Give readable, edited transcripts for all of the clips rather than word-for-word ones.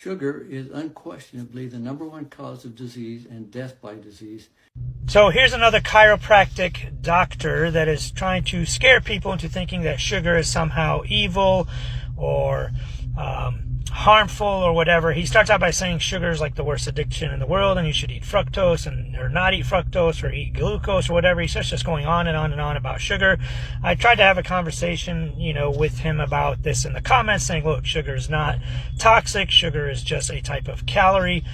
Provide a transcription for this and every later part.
Sugar is unquestionably the #1 cause of disease and death by disease. So here's another chiropractic doctor that is trying to scare people into thinking that sugar is somehow evil or harmful or whatever. He starts out by saying sugar is like the worst addiction in the world and you should eat fructose or not eat fructose or eat glucose or whatever. He starts just going on and on and on about sugar. I tried to have a conversation, with him about this in the comments, saying, look, sugar is not toxic. Sugar is just a type of calorie.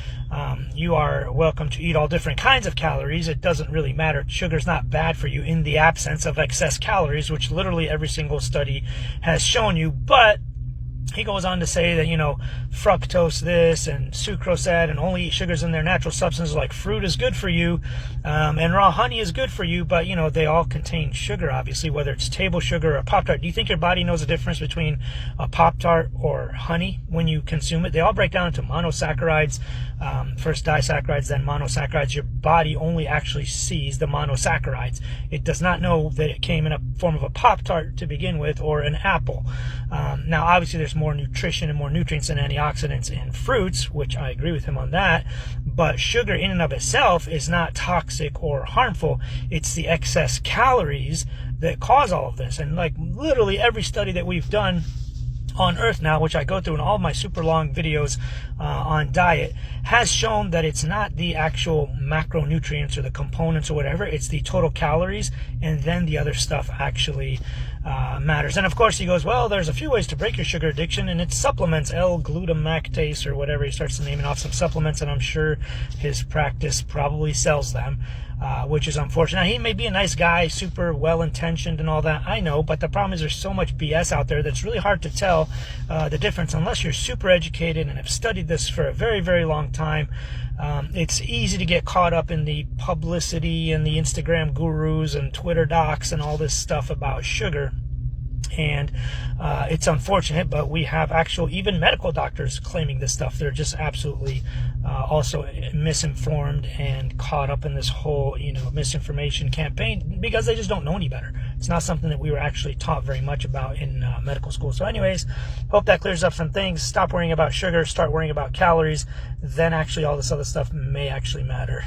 You are welcome to eat all different kinds of calories. It doesn't really matter. Sugar is not bad for you in the absence of excess calories, which literally every single study has shown you. But he goes on to say that, fructose this and sucrose that, and only eat sugars in their natural substances, like fruit is good for you, and raw honey is good for you, but, they all contain sugar, obviously, whether it's table sugar or Pop-Tart. Do you think your body knows the difference between a Pop-Tart or honey when you consume it? They all break down into monosaccharides, first disaccharides, then monosaccharides. Your body only actually sees the monosaccharides. It does not know that it came in a form of a Pop-Tart to begin with, or an apple. Now, obviously, there's more nutrition and more nutrients and antioxidants in fruits, which I agree with him on that. But sugar in and of itself is not toxic or harmful. It's the excess calories that cause all of this. And like literally every study that we've done on Earth now, which I go through in all my super long videos on diet, has shown that it's not the actual macronutrients or the components or whatever. It's the total calories, and then the other stuff actually matters. And of course he goes, well, there's a few ways to break your sugar addiction, and it's supplements, L-glutamactase or whatever. He starts naming off some supplements, and I'm sure his practice probably sells them, which is unfortunate. Now, he may be a nice guy, super well-intentioned and all that, I know, but the problem is there's so much BS out there that's really hard to tell the difference unless you're super educated and have studied this for a very, very long time. It's easy to get caught up in the publicity and the Instagram gurus and Twitter docs and all this stuff about sugar. And it's unfortunate, but we have actual, even medical doctors claiming this stuff. They're just absolutely also misinformed and caught up in this whole, misinformation campaign because they just don't know any better. It's not something that we were actually taught very much about in medical school. So anyways, hope that clears up some things. Stop worrying about sugar, start worrying about calories. Then actually all this other stuff may actually matter.